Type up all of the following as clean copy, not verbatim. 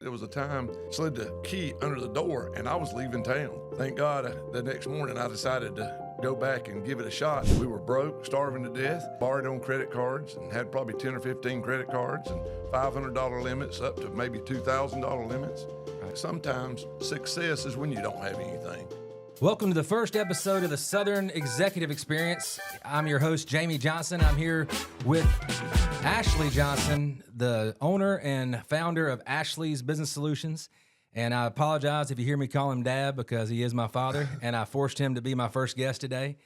There was a time slid the key under the door and I was leaving town. Thank God the next morning I decided to go back and give it a shot. We were broke, starving to death, borrowed on credit cards and had probably 10 or 15 credit cards and $500 limits up to maybe $2,000 limits. Sometimes success is when you don't have anything. Welcome to the first episode of the Southern Executive Experience. I'm your host, Jamey Johnson. I'm here with Ashley Johnson, the owner and founder of Ashley's Business Solutions. And I apologize if you hear me call him Dad because he is my father, and I forced him to be my first guest today.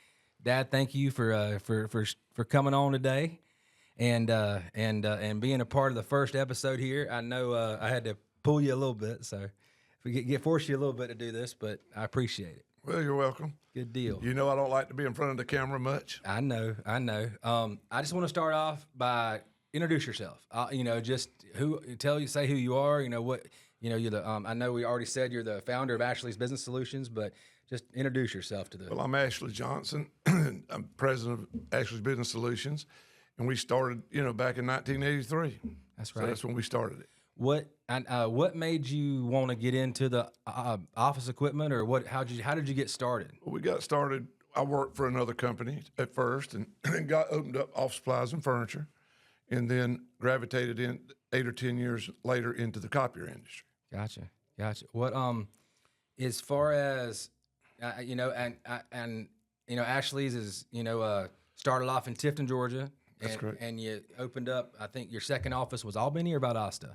Dad, thank you for coming on today, and being a part of the first episode here. I know I had to pull you a little bit, so force you a little bit to do this, but I appreciate it. Well, you're welcome. Good deal. You know I don't like to be in front of the camera much. I know. I just want to start off by introduce yourself. Just say who you are. You're the. I know we already said you're the founder of Ashley's Business Solutions, but just introduce yourself to the. Well, I'm Ashley Johnson. I'm president of Ashley's Business Solutions, and we started, back in 1983. That's right. So that's when we started it. What made you want to get into the office equipment, or what? How did you get started? Well, we got started. I worked for another company at first, and opened up office supplies and furniture, and then gravitated in 8 or 10 years later into the copier industry. Gotcha. What as far as Ashley's is started off in Tifton, Georgia. That's correct. And you opened up, I think your second office was Albany or Valdosta?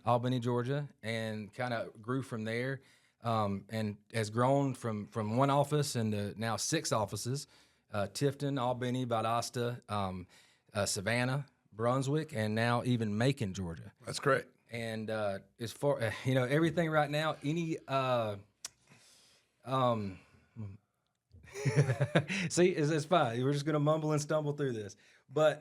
Albany, Georgia, and kind of grew from there, and has grown from one office into now 6 offices, Tifton, Albany, Valdosta, Savannah, Brunswick, and now even Macon, Georgia. That's correct. And as far everything right now, see, it's fine. We're just gonna mumble and stumble through this. But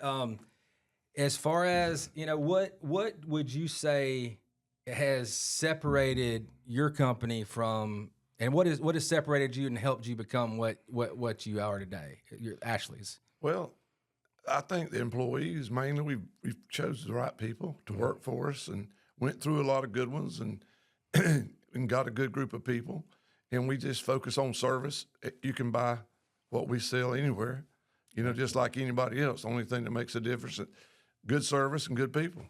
as far as what would you say has separated your company from, and what has separated you and helped you become what you are today, your Ashley's? Well, I think the employees mainly we've chosen the right people to work for us, and went through a lot of good ones, and and got a good group of people, and we just focus on service. You can buy what we sell anywhere. Just like anybody else. The only thing that makes a difference is good service and good people.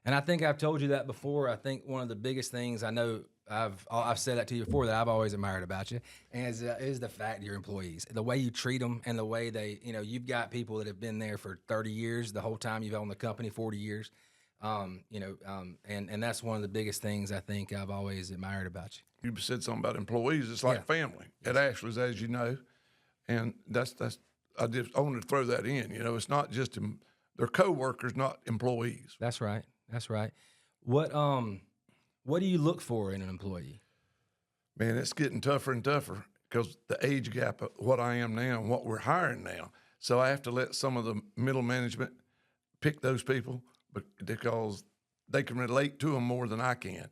And I think I've told you that before. I think one of the biggest things I know, I've said that to you before, that I've always admired about you, is the fact of your employees, the way you treat them, and the way they, you've got people that have been there for 30 years, the whole time you've owned the company, 40 years, and that's one of the biggest things I think I've always admired about you. You said something about employees. It's like family at Ashley's, as you know, and that's. I wanted to throw that in. It's not just they're co-workers, not employees. That's right. What do you look for in an employee? Man, it's getting tougher and tougher because the age gap of what I am now and what we're hiring now. So I have to let some of the middle management pick those people because they can relate to them more than I can.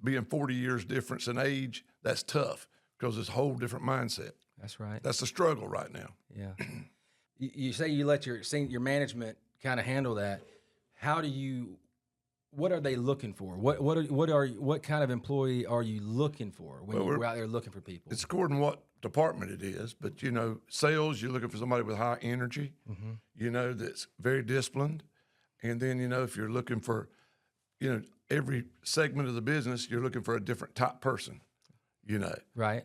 Being 40 years difference in age, that's tough because it's a whole different mindset. That's right. That's the struggle right now. Yeah. You say you let your management kind of handle that. What are they looking for? What kind of employee are you looking for when you're out there looking for people? It's according to what department it is, but sales, you're looking for somebody with high energy, that's very disciplined. And then, if you're looking for, every segment of the business, you're looking for a different type person, Right.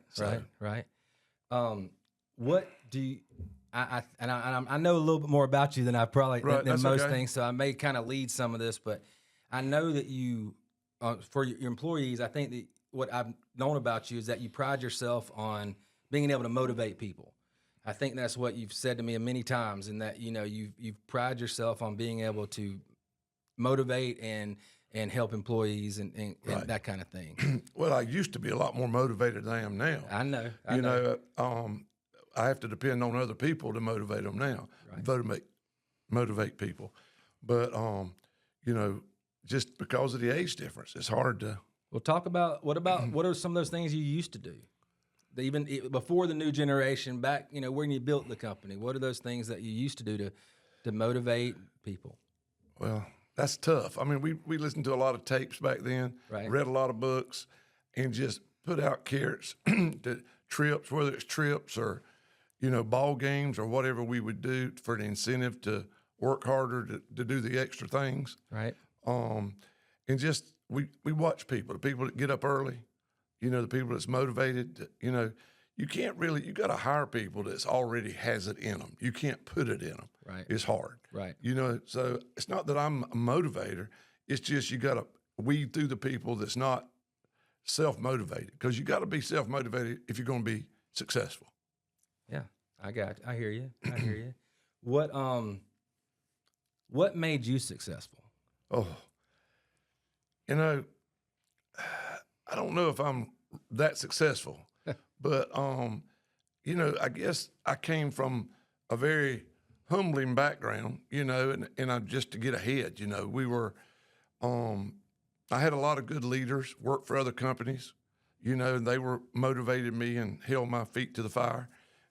What do you? I know a little bit more about you than I probably than most things, so I may kind of lead some of this, but I know that you, for your employees, I think that what I've known about you is that you pride yourself on being able to motivate people. I think that's what you've said to me many times, and that you've pride yourself on being able to motivate and help employees and that kind of thing. Well, I used to be a lot more motivated than I am now. I know. I have to depend on other people to motivate them now. Right. Motivate people, but just because of the age difference, it's hard to. Well, talk about what are some of those things you used to do, even before the new generation, back when you built the company. What are those things that you used to do to motivate people? Well, that's tough. I mean, we listened to a lot of tapes back then, Right. read a lot of books, and just put out carrots to trips, whether it's trips or, ball games or whatever we would do for the incentive to work harder to do the extra things. Right. And just we watch people, the people that get up early, the people that's motivated. You can't really, you got to hire people that's already has it in them. You can't put it in them. Right. It's hard. Right. So it's not that I'm a motivator. It's just you got to weed through the people that's not self-motivated, because you got to be self-motivated if you're going to be successful. Yeah, I hear you. I hear you. What made you successful? Oh, I don't know if I'm that successful, but I guess I came from a very humbling background, and I just to get ahead, we were, I had a lot of good leaders, worked for other companies, and they were motivated me and held my feet to the fire.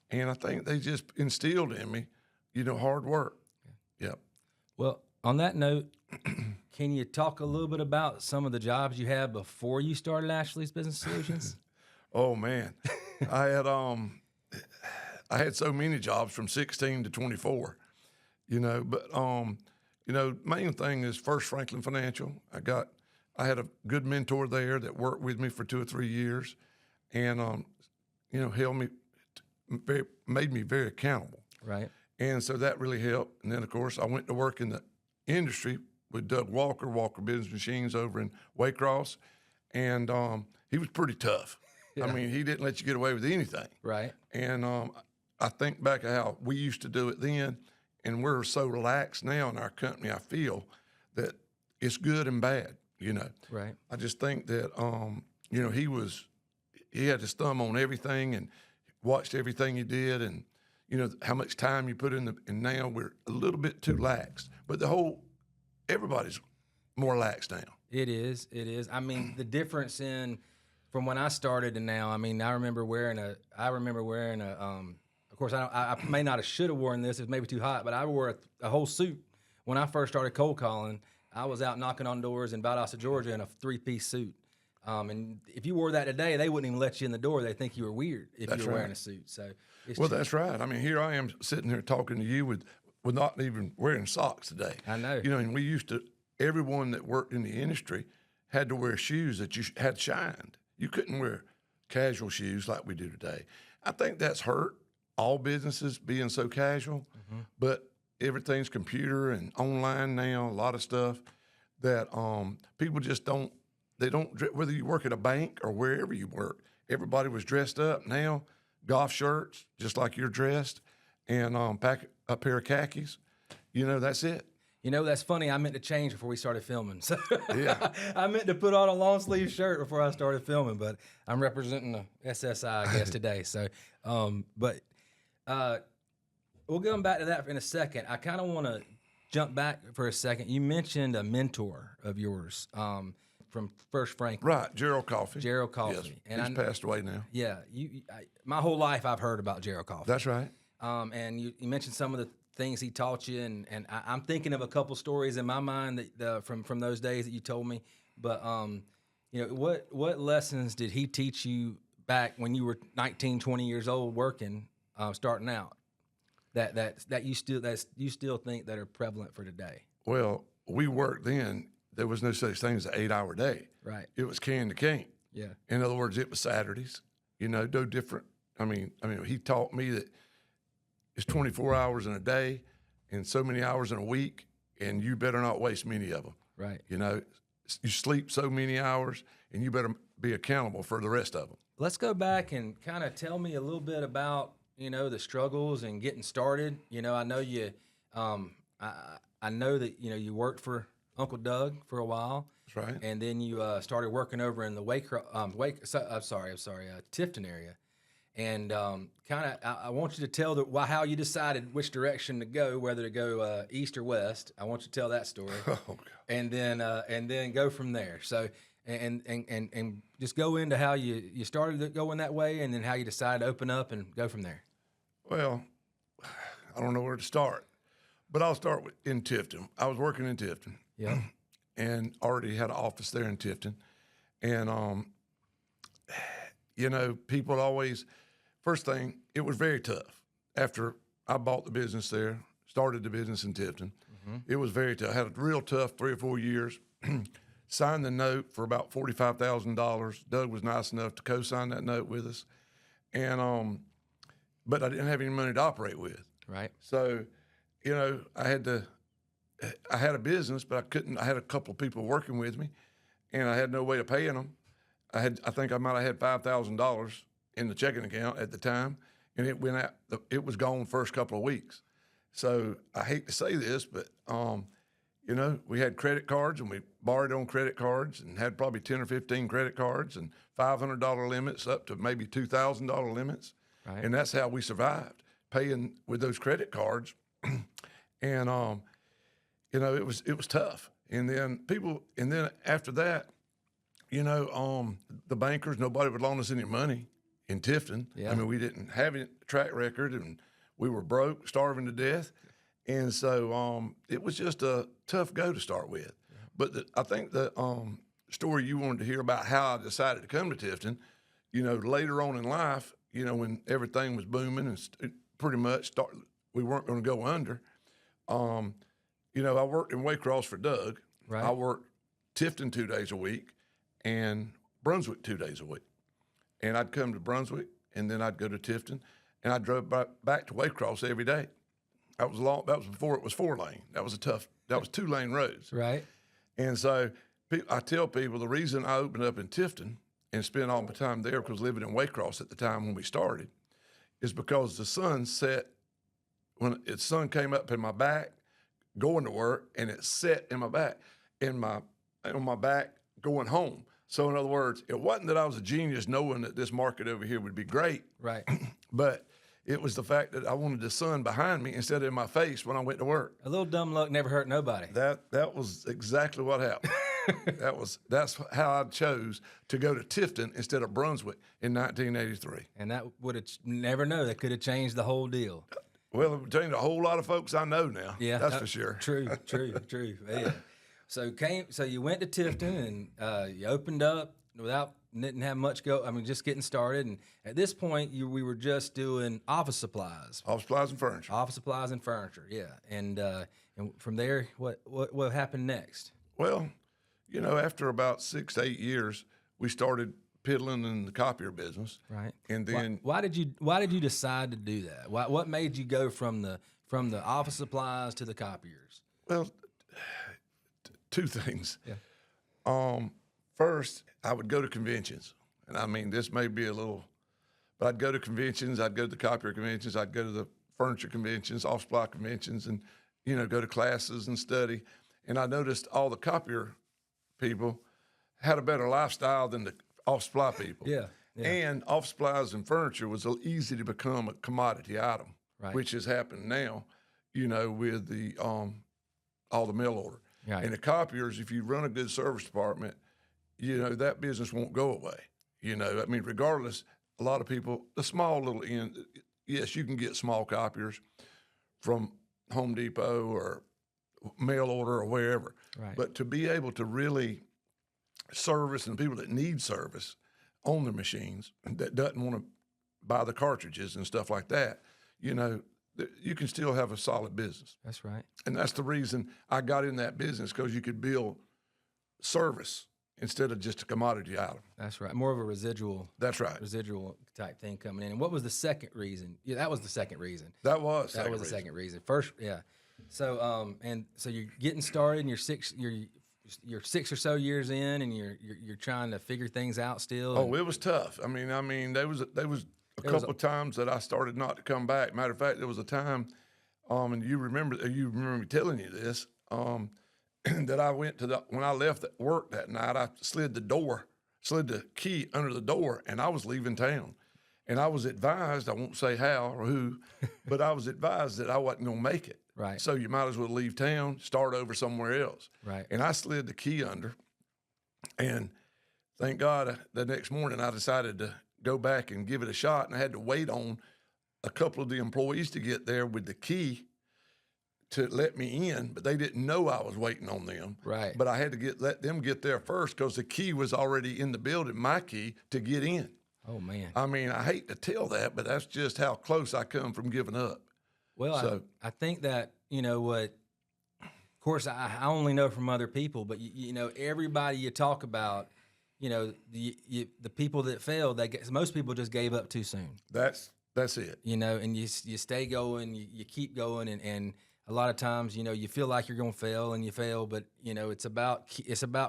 And I think they just instilled in me, hard work. Yep. Well, on that note, can you talk a little bit about some of the jobs you had before you started Ashley's Business Solutions? Oh man, I had so many jobs from 16 to 24, but main thing is First Franklin Financial. I had a good mentor there that worked with me for 2 or 3 years, and held me, made me very accountable. Right. And so that really helped. And then of course I went to work in the industry with Doug Walker Business Machines over in Waycross, and he was pretty tough. Yeah. I mean, he didn't let you get away with anything. Right. And I think back of how we used to do it then, and we're so relaxed now in our company. I feel that it's good and bad. Right. I just think that he had his thumb on everything and watched everything you did, and how much time you put in and now we're a little bit too lax. But everybody's more lax now. It is. I mean, the difference from when I started to now. I mean, I remember wearing a. Of course, I may not have should have worn this. It's maybe too hot, but I wore a whole suit when I first started cold calling. I was out knocking on doors in Valdosta, Georgia, in a 3-piece suit. And if you wore that today, they wouldn't even let you in the door. They think you were weird if you were wearing a suit. So, that's right. I mean, here I am sitting here talking to you with not even wearing socks today. I know. And we used to. Everyone that worked in the industry had to wear shoes that you had shined. You couldn't wear casual shoes like we do today. I think that's hurt all businesses being so casual, but everything's computer and online now, a lot of stuff that people just don't, whether you work at a bank or wherever you work, everybody was dressed up. Now, golf shirts, just like you're dressed, and pack a pair of khakis, that's it. That's funny. I meant to change before we started filming. So Yeah. I meant to put on a long sleeve shirt before I started filming, but I'm representing the SSI, I guess, today. So, we'll go back to that in a second. I kind of want to jump back for a second. You mentioned a mentor of yours from First Franklin. Right, Gerald Coffey. Gerald Coffey. Yes, he's passed away now. Yeah. My whole life I've heard about Gerald Coffey. That's right. And you mentioned some of the things he taught you, and I'm thinking of a couple stories in my mind that from those days that you told me. But what lessons did he teach you back when you were 19, 20 years old working, starting out, that you still think that are prevalent for today? Well, we worked then. There was no such thing as an 8-hour day. Right. It was can to can. Yeah. In other words, it was Saturdays. No different. I mean, he taught me that it's 24 hours in a day and so many hours in a week, and you better not waste many of them. Right. You sleep so many hours, and you better be accountable for the rest of them. Let's go back and kind of tell me a little bit about, the struggles and getting started. I know you, I know that, you worked for Doug for a while. That's right. And then you started working over in the Tifton area. And I want you to tell how you decided which direction to go, whether to go east or west. I want you to tell that story. Oh, God. And then go from there. So and just go into how you started going that way, and then how you decided to open up and go from there. Well, I don't know where to start, but I'll start in Tifton. I was working in Tifton, Yeah. and already had an office there in Tifton. And, people always, first thing, it was very tough. After I bought the business there, started the business in Tifton, it was very tough. I had a real tough 3 or 4 years. Signed the note for about $45,000. Doug was nice enough to co-sign that note with us. And, but I didn't have any money to operate with. Right. So, I had a business, but I couldn't. I had a couple of people working with me, and I had no way of paying them. I think I might have had $5,000 in the checking account at the time, and it went out. It was gone first couple of weeks. So I hate to say this, but we had credit cards, and we borrowed on credit cards, and had probably 10 or 15 credit cards, and $500 limits up to maybe $2,000 limits, Right. and that's how we survived, paying with those credit cards, and it was tough. And then after that, the bankers, nobody would loan us any money in Tifton. Yeah. I mean, we didn't have any track record, and we were broke, starving to death. And so it was just a tough go to start with. Yeah. But I think the story you wanted to hear about how I decided to come to Tifton, later on in life, when everything was booming and pretty much we weren't going to go under, I worked in Waycross for Doug. Right. I worked Tifton 2 days a week and Brunswick 2 days a week. And I'd come to Brunswick, and then I'd go to Tifton, and I drove back to Waycross every day. That was long. That was before it was 4-lane. That was 2-lane roads. Right. And so I tell people the reason I opened up in Tifton and spent all my time there, because living in Waycross at the time when we started, is because the sun set, when the sun came up in my back going to work, and it set in my back, on my back going home. So in other words, it wasn't that I was a genius knowing that this market over here would be great. Right. But it was the fact that I wanted the sun behind me instead of in my face when I went to work. A little dumb luck never hurt nobody. That was exactly what happened. That's how I chose to go to Tifton instead of Brunswick in 1983. And that would have never know. That could have changed the whole deal. Well, it changed a whole lot of folks I know now. Yeah, that's for sure. True. Yeah. So you went to Tifton, and you opened up didn't have much go. I mean, just getting started. And at this point, we were just doing office supplies. Office supplies and furniture. Office supplies and furniture. Yeah. And from there, what happened next? Well, after about 6 to 8 years, we started piddling in the copier business. Right. And then why did you decide to do that? What made you go from the office supplies to the copiers? Well, two things. Yeah. First, I would go to conventions, and I mean, this may be a little, but I'd go to conventions. I'd go to the copier conventions. I'd go to the furniture conventions, office supply conventions, and go to classes and study. And I noticed all the copier people had a better lifestyle than the office supply people. Yeah. And office supplies and furniture was easy to become a commodity item, Right. which has happened now, with the all the mail order. Right. And the copiers, if you run a good service department, that business won't go away. I mean, regardless, a lot of people, the small little end, yes, you can get small copiers from Home Depot or mail order or wherever. Right. But to be able to really service and people that need service on their machines that doesn't want to buy the cartridges and stuff like that, you can still have a solid business. That's right. And that's the reason I got in that business, because you could build service instead of just a commodity item. That's right. More of a residual. That's right. Residual type thing coming in. And what was the second reason? Yeah, that was the second reason. That was the second reason. First, yeah. So so you're getting started, and you're 6 or so years in, and you're trying to figure things out still. Oh, it was tough. I mean, there was a couple of times that I started not to come back. Matter of fact, there was a time, and you remember me telling you this, that I went when I left work that night, I slid the key under the door, and I was leaving town. And I was advised, I won't say how or who, but I was advised that I wasn't going to make it. Right. So you might as well leave town, start over somewhere else. Right. And I slid the key under, and thank God the next morning I decided to go back and give it a shot, and I had to wait on a couple of the employees to get there with the key to let me in, but they didn't know I was waiting on them. Right. But I had to let them get there first because the key was already in the building, my key, to get in. Oh, man. I mean, I hate to tell that, but that's just how close I come from giving up. Well, So- I think that, you know, what, of course, I only know from other people, but, you know, everybody you talk about, you know, the people that failed, most people just gave up too soon. That's it. You know, and you stay going, you keep going, and a lot of times, you know, you feel like you're going to fail and you fail, but you know, it's about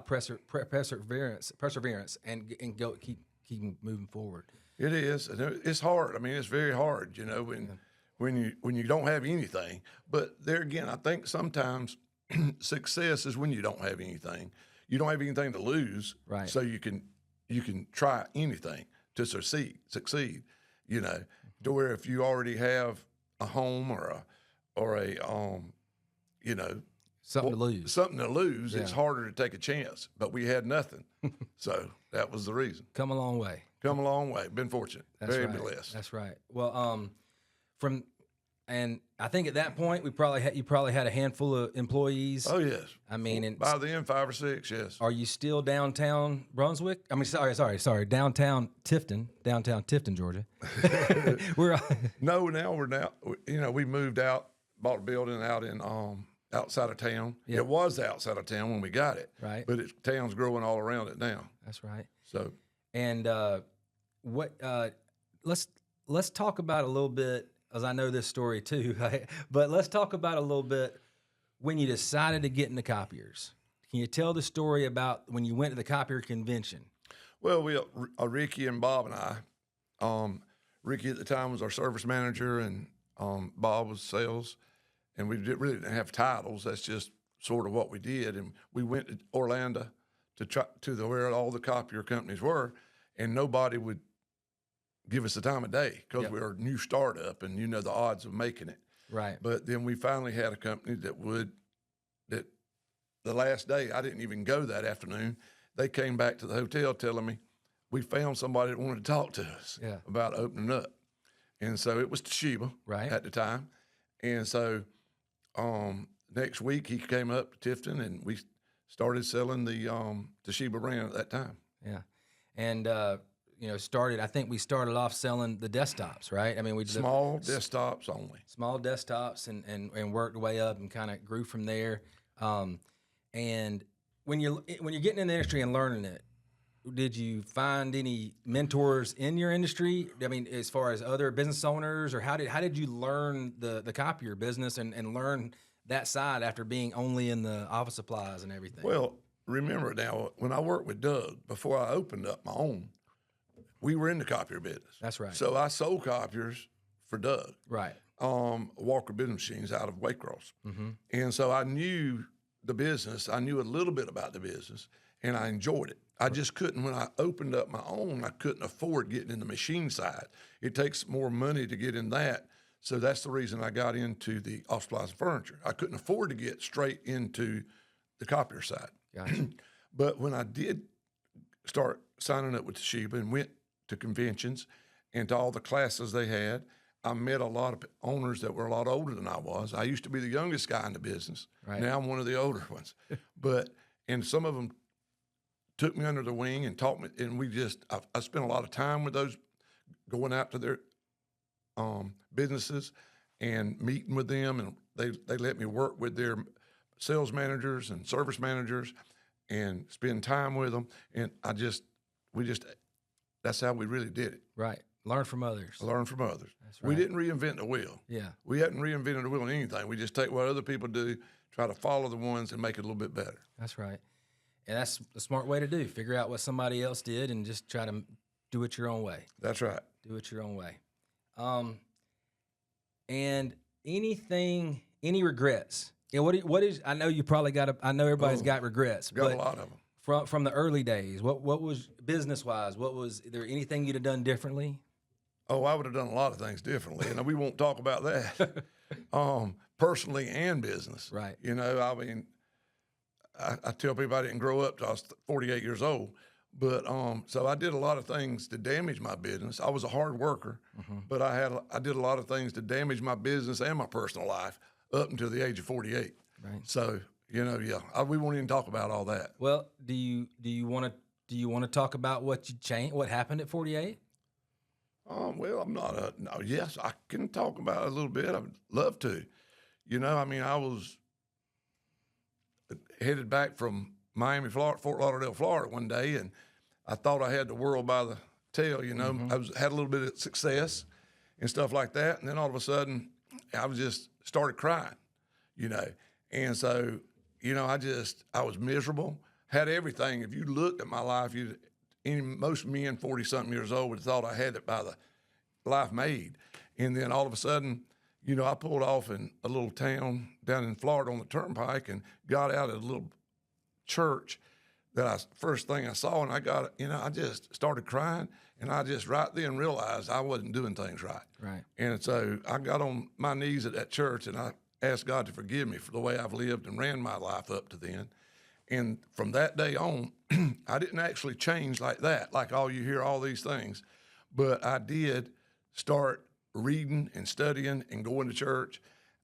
perseverance, and keep moving forward. It is. And it's hard. I mean, it's very hard, you know, when you don't have anything. But there again, I think sometimes success is when you don't have anything. You don't have anything to lose, Right. So you can try anything to succeed. You know, to where if you already have a home or a you know, Something to lose. something to lose, it's Yeah. harder to take a chance. But we had nothing, so that was the reason. Come a long way. Come a long way. Been fortunate. That's Very right. blessed. That's right. Well, and I think at that point you probably had a handful of employees. Oh yes. I mean, and By then 5 or 6, yes. are you still downtown Brunswick? I mean, sorry, downtown Tifton, Georgia. We're No, now you know, we moved out, bought a building out in outside of town. Yep. It was outside of town when we got it. Right. But town's growing all around it now. That's right. So And let's talk about a little bit, as I know this story too, but let's talk about a little bit when you decided to get into copiers. Can you tell the story about when you went to the copier convention? well, Ricky and Bob and I, Ricky at the time was our service manager and Bob was sales, and we really didn't have titles. That's just sort of what we did. And we went to Orlando where all the copier companies were, and nobody would give us the time of day because Yep. we were a new startup, and you know the odds of making it. Right. But then we finally had a company that the last day, I didn't even go that afternoon. They came back to the hotel telling me, we found somebody that wanted to talk to us Yeah. about opening up. And so it was Toshiba Right. at the time. And so next week he came up to Tifton and we started selling the Toshiba brand at that time. Yeah. And you know, I think we started off selling the desktops, right? I mean, we did Small desktops only. small desktops and worked our way up and kind of grew from there. And when you're getting in the industry and learning it, did you find any mentors in your industry? I mean, as far as other business owners, or how did you learn the copier business and learn that side after being only in the office supplies and everything? Well, remember now, when I worked with Doug, before I opened up my own, we were in the copier business. That's right. So I sold copiers for Doug, Right. Walker Business Machines out of Waycross. Mm-hmm. And so I knew the business. I knew a little bit about the business, and I enjoyed it. I just couldn't, when I opened up my own, I couldn't afford getting in the machine side. It takes more money to get in that. So that's the reason I got into the office supplies and furniture. I couldn't afford to get straight into the copier side. Gotcha. But when I did start signing up with Toshiba and went to conventions and to all the classes they had, I met a lot of owners that were a lot older than I was. I used to be the youngest guy in the business. Right. Now I'm one of the older ones. And some of them took me under the wing and taught me, and I spent a lot of time with those, going out to their businesses and meeting with them, and they let me work with their sales managers and service managers and spend time with them. And that's how we really did it. Right. Learn from others. Learn from others. That's We right. didn't reinvent the wheel. Yeah. We hadn't reinvented the wheel in anything. We just take what other people do, try to follow the ones and make it a little bit better. That's right. And that's the smart way to do. Figure out what somebody else did and just try to do it your own way. That's right. Do it your own way. And any regrets? Yeah, what is? I know you probably I know everybody's got regrets. Got but a lot of them. from the early days, what was business wise? Is there anything you'd have done differently? Oh, I would have done a lot of things differently, and we won't talk about that. Personally and business. Right. You know, I mean, I tell people I didn't grow up till I was 48 years old, but so I did a lot of things to damage my business. I was a hard worker, but I did a lot of things to damage my business and my personal life. up until the age of 48. Right. So, we won't even talk about all that. Well, do you want to talk about what you changed, what happened at 48? Well, I'm not no, yes, I can talk about it a little bit. I would love to. I was headed back from Miami, Florida, Fort Lauderdale, Florida one day, and I thought I had the world by the tail. Had a little bit of success and stuff like that, and then all of a sudden, I was just started crying, and so I was miserable, had everything. If you looked at my life, most men 40-something years old would have thought I had it by the life made, and then all of a sudden, I pulled off in a little town down in Florida on the turnpike and got out at a little church first thing I saw, and I just started crying, and I just right then realized I wasn't doing things right. Right. And so I got on my knees at that church, and I asked God to forgive me for the way I've lived and ran my life up to then. And from that day on, I didn't actually change like that, like you hear all these things, but I did start reading and studying and going to church.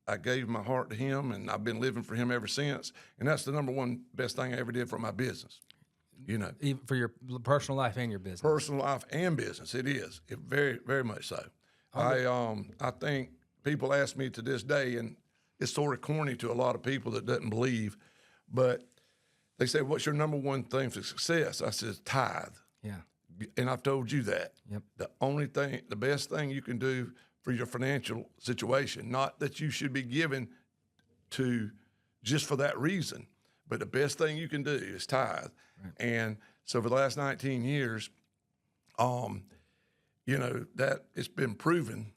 I gave my heart to him, and I've been living for him ever since. And that's the number one best thing I ever did for my business. Even for your personal life and your business. Personal life and business, it is. Very, very much so. I think people ask me to this day, and it's sort of corny to a lot of people that doesn't believe, but they say, "What's your number one thing for success?" I said, "Tithe." Yeah. And I've told you that. Yep. The best thing you can do for your financial situation, not that you should be given to just for that reason, but the best thing you can do is tithe. Right. And so for the last 19 years, that it's been proven,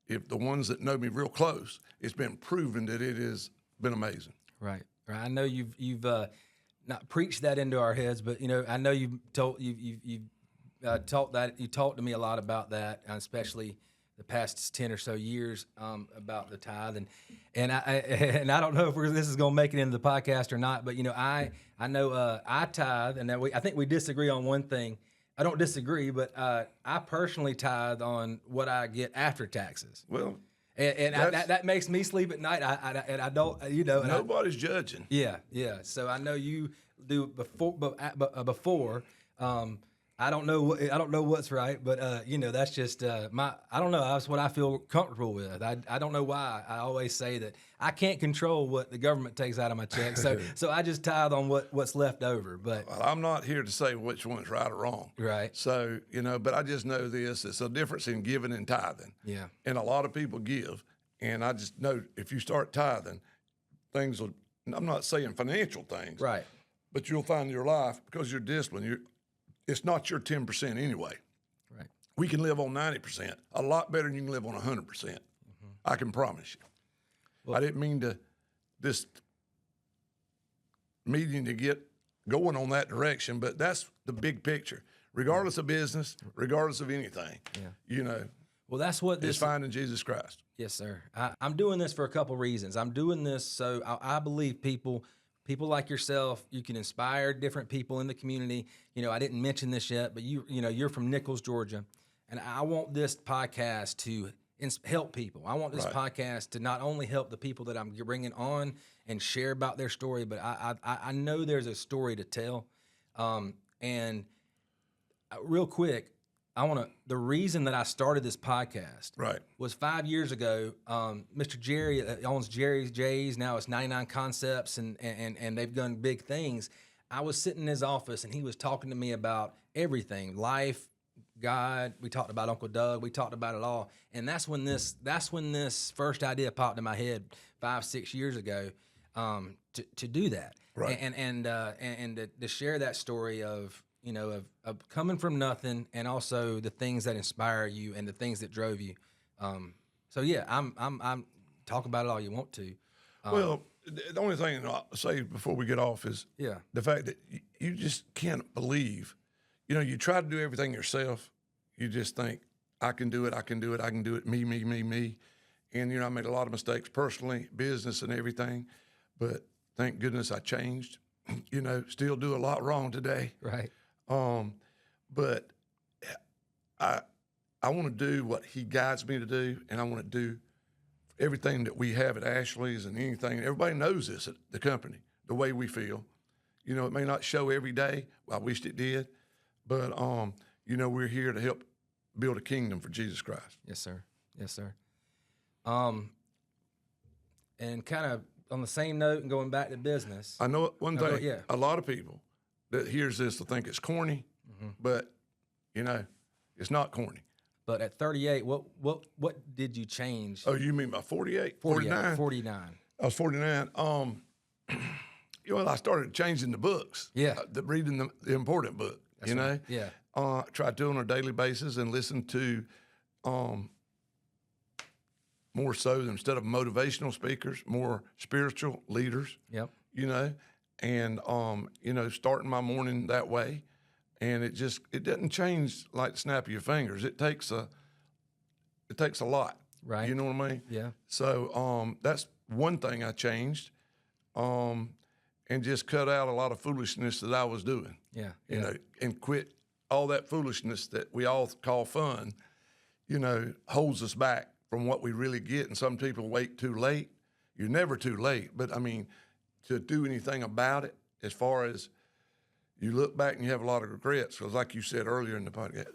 if the ones that know me real close, it's been proven that it has been amazing. Right. I know you've not preached that into our heads, but I know you've talked to me a lot about that, especially the past 10 or so years, about the tithe, and I don't know if this is going to make it into the podcast or not, but I know I tithe, and I think we disagree on one thing. I don't disagree, but I personally tithe on what I get after taxes. Well, and that makes me sleep at night. I don't, nobody's judging. Yeah. So I know you do before, before. I don't know what's right, but that's just I don't know. That's what I feel comfortable with. I don't know why. I always say that I can't control what the government takes out of my check, so I just tithe on what's left over. But well, I'm not here to say which one's right or wrong. Right. So but I just know this: it's a difference in giving and tithing. Yeah. And a lot of people give, and I just know if you start tithing, things will. I'm not saying financial things. Right. But you'll find in your life, because you're disciplined, it's not your 10% anyway. Right. We can live on 90%, a lot better than you can live on 100%. Mm-hmm. I can promise you. Well, I didn't mean this meeting to get going on that direction, but that's the big picture. Regardless of business, regardless of anything, Well, that's what this is finding Jesus Christ. Yes, sir. I'm doing this for a couple reasons. I'm doing this so I believe people like yourself, you can inspire different people in the community. I didn't mention this yet, but you're from Nichols, Georgia, and I want this podcast to help people. I want this podcast to not only help the people that I'm bringing on and share about their story, but I know there's a story to tell. And real quick, the reason that I started this podcast was 5 years ago. Mr. Jerry owns Jerry's J's. Now it's 99 Concepts, and they've done big things. I was sitting in his office, and he was talking to me about everything, life, God. We talked about Uncle Doug. We talked about it all. And that's when this first idea popped in my head 5-6 years ago, to do that. Right. And to share that story of coming from nothing, and also the things that inspire you and the things that drove you. So yeah, I'm talk about it all you want to. Well, the only thing I'll say before we get off is the fact that you just can't believe, you try to do everything yourself. You just think, I can do it, me. And, I made a lot of mistakes personally, business and everything, but thank goodness I changed, still do a lot wrong today. Right. But I want to do what he guides me to do, and I want to do everything that we have at Ashley's and anything, everybody knows this at the company, the way we feel. You know, it may not show every day. I wished it did, but you know, we're here to help build a kingdom for Jesus Christ. Yes, sir. Yes, sir. And kind of on the same note and going back to business. I know one thing. yeah. A lot of people that hears this will think it's corny, but you know, it's not corny. But at 38, what did you change? Oh, you mean by 48? 49? 49. I was 49. Well, I started changing the books. Yeah. Reading the important book, you know? Right. Yeah. Try to on a daily basis and listen to more so instead of motivational speakers, more spiritual leaders. Yep. You know, and you know, starting my morning that way, and it doesn't change like the snap of your fingers. It takes a lot. Right. You know what I mean? Yeah. So that's one thing I changed, and just cut out a lot of foolishness that I was doing. Yeah. You know, and quit all that foolishness that we all call fun. You know, holds us back from what we really get. And some people wait too late. You're never too late, but I mean, to do anything about it, as far as you look back and you have a lot of regrets, because like you said earlier in the podcast,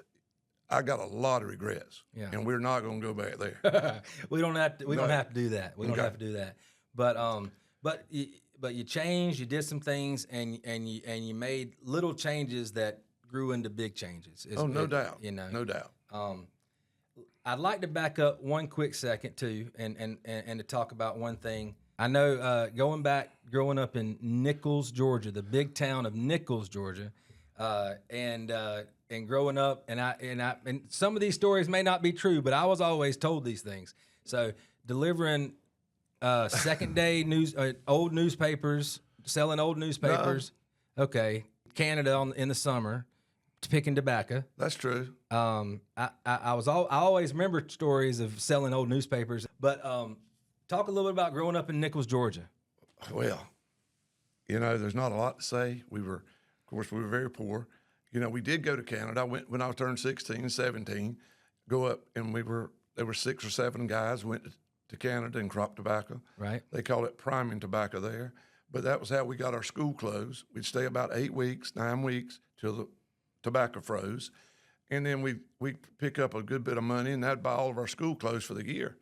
I got a lot of regrets, and we're not going to go back there. We don't have to. We don't have to do that. We don't have to do that. But you changed. You did some things, and you made little changes that grew into big changes. No doubt. You know, no doubt. I'd like to back up one quick second too, and to talk about one thing. I know growing up in Nichols, Georgia, the big town of Nichols, Georgia, and growing up, and some of these stories may not be true, but I was always told these things. So delivering second day old newspapers, selling old newspapers. No. Okay, Canada in the summer, picking tobacco. That's true. I always remember stories of selling old newspapers, but talk a little bit about growing up in Nichols, Georgia. Well, you know, there's not a lot to say. Of course, we were very poor. You know, we did go to Canada. I went when I turned 16, 17, go up, and there were 6 or 7 guys went to Canada and cropped tobacco. Right. They call it priming tobacco there. But that was how we got our school clothes. We'd stay about 8 weeks, 9 weeks till the tobacco froze. And then we'd pick up a good bit of money, and that'd buy all of our school clothes for the year.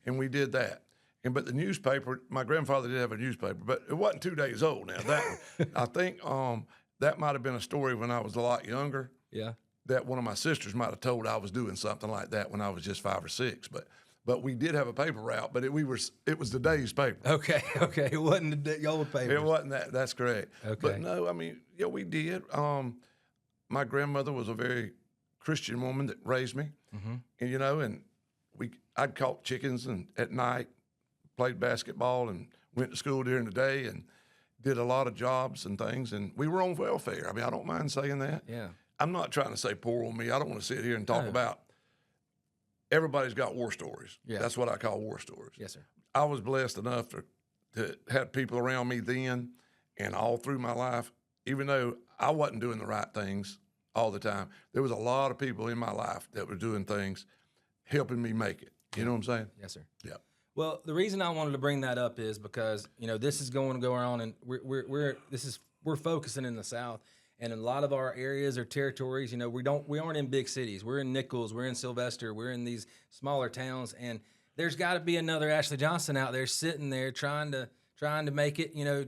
And we did that. But the newspaper, my grandfather did have a newspaper, but it wasn't 2 days old. Now that I think that might have been a story when I was a lot younger. Yeah. That one of my sisters might have told I was doing something like that when I was just 5 or 6. But we did have a paper route, but it was the day's paper. Okay. It wasn't the old paper. It wasn't that. That's correct. Okay. But no, I mean, yeah, we did. My grandmother was a very Christian woman that raised me, and you know, and I'd caught chickens and at night, played basketball and went to school during the day and did a lot of jobs and things. And we were on welfare. I mean, I don't mind saying that. Yeah. I'm not trying to say poor on me. I don't want to sit here and talk about everybody's got war stories. Yeah. That's what I call war stories. Yes, sir. I was blessed enough to have people around me then and all through my life, even though I wasn't doing the right things all the time. There was a lot of people in my life that were doing things, helping me make it. You know what I'm saying? Yes, sir. Yeah. Well, the reason I wanted to bring that up is because, you know, this is going to go around, and we're focusing in the South, and in a lot of our areas or territories, you know, we aren't in big cities. We're in Nichols, we're in Sylvester, we're in these smaller towns, and there's got to be another Ashley Johnson out there sitting there trying to make it, you know,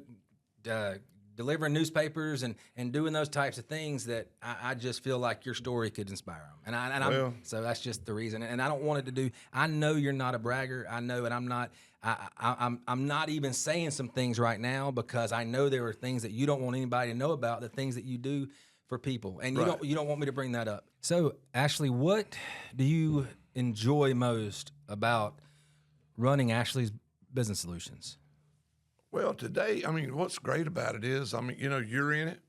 delivering newspapers and doing those types of things that I just feel like your story could inspire them. So that's just the reason. And I don't want it to do. I know you're not a bragger. I know, and I'm not. I'm not even saying some things right now because I know there are things that you don't want anybody to know about, the things that you do for people, and you don't want me to bring that up. So, Ashley, what do you enjoy most about running Ashley's Business Solutions? Well, today, I mean, what's great about it is, I mean, you know, you're in it,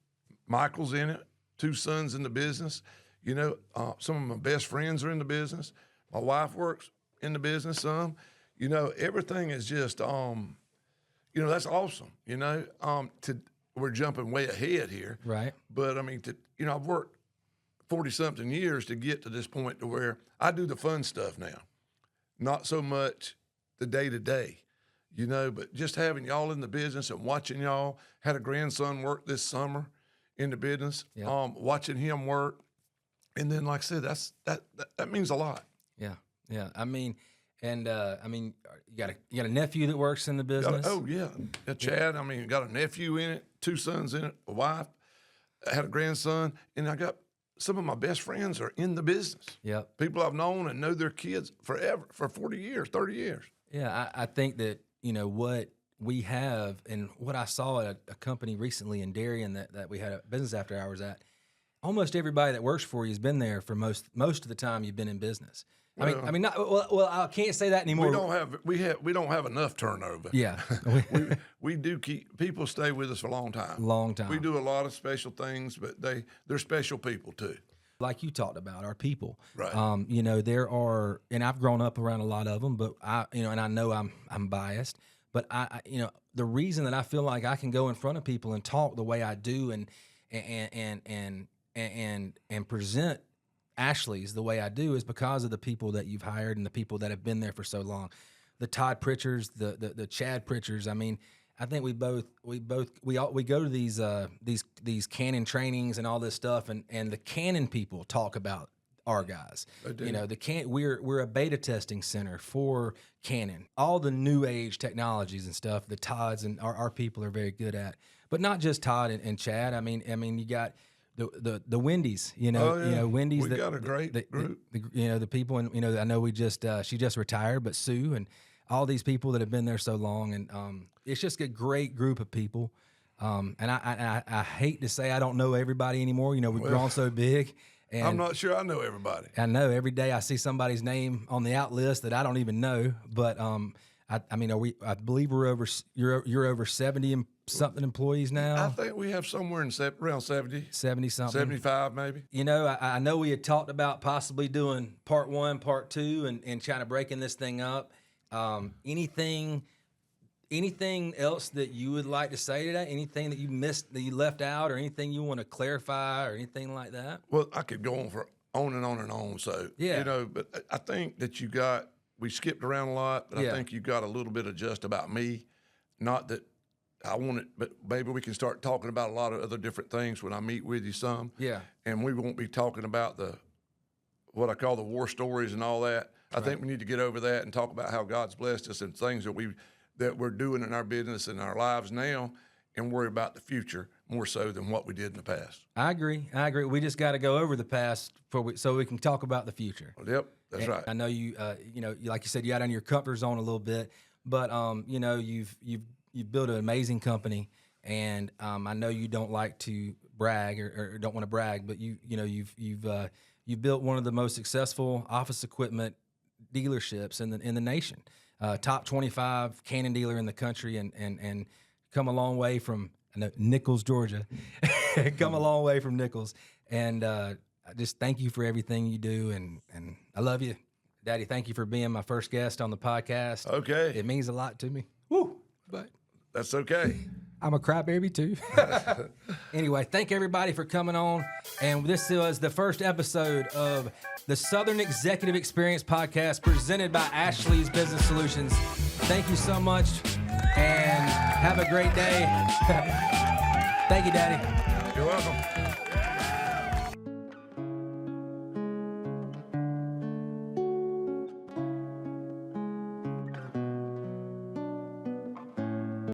Michael's in it, 2 sons in the business. You know, some of my best friends are in the business. My wife works in the business some. You know, everything is just, you know, that's awesome. You know, we're jumping way ahead here. Right. But, I mean, you know, I've worked 40-something years to get to this point to where I do the fun stuff now. Not so much the day-to-day, you know, but just having y'all in the business and watching y'all, had a grandson work this summer in the business, watching him work. And then, like I said, that means a lot. Yeah. Yeah. I mean, and you got a nephew that works in the business. Chad. I mean, got a nephew in it, 2 sons in it, a wife. I had a grandson, and I got some of my best friends are in the business. Yeah. People I've known and know their kids forever, for 40 years, 30 years. Yeah. I think that, you know, what we have and what I saw at a company recently in Darien that we had a business after hours at, almost everybody that works for you has been there for most of the time you've been in business. I mean, not well. I can't say that anymore. We don't have enough turnover. Yeah, we do keep people stay with us for a long time. Long time. We do a lot of special things, but they're special people too. Like you talked about, our people. Right. You know, there are, and I've grown up around a lot of them, but and I know I'm biased, but you know, the reason that I feel like I can go in front of people and talk the way I do and present Ashley's the way I do is because of the people that you've hired and the people that have been there for so long. The Todd Pritchards, the Chad Pritchards. I mean, I think we go to these Canon trainings and all this stuff, and the Canon people talk about our guys. You know, we're a beta testing center for Canon. All the new age technologies and stuff, the Todds and our people are very good at. But not just Todd and Chad. I mean you got the Wendy's, you know, Wendy's. We got a great group. You know, the people, and you know, I know she just retired, but Sue and all these people that have been there so long, and it's just a great group of people. And I hate to say I don't know everybody anymore. You know, we've grown so big. And I'm not sure I know everybody. I know every day I see somebody's name on the out list that I don't even know. But I mean, I believe you're over 70 and something employees now. I think we have somewhere in around 70 something, 75 maybe. You know, I know we had talked about possibly doing part 1, part 2, and trying to breaking this thing up. Anything else that you would like to say today? Anything that you missed, that you left out, or anything you want to clarify, or anything like that? Well, I could go on and on and on. So yeah, you know, but I think that we skipped around a lot, but I think you got a little bit of just about me. Not that I want it, but maybe we can start talking about a lot of other different things when I meet with you some. Yeah. And we won't be talking about what I call the war stories and all that. I think we need to get over that and talk about how God's blessed us and things that we're doing in our business and our lives now, and worry about the future more so than what we did in the past. I agree. We just got to go over the past so we can talk about the future. Yep, that's right. I know you know, like you said, you got in your comfort zone a little bit, but you know, you've built an amazing company, and I know you don't like to brag or don't want to brag, but you've built one of the most successful office equipment dealerships in the nation. Top 25 Canon dealer in the country, and come a long way from Nichols, Georgia. Come a long way from Nichols, and I just thank you for everything you do, and I love you, Daddy. Thank you for being my first guest on the podcast. Okay, it means a lot to me. Woo, but that's okay. I'm a crybaby too. Anyway, thank everybody for coming on. And this was the first episode of the Southern Executive Experience podcast presented by Ashley's Business Solutions. Thank you so much, and have a great day. Thank you, Daddy. You're welcome.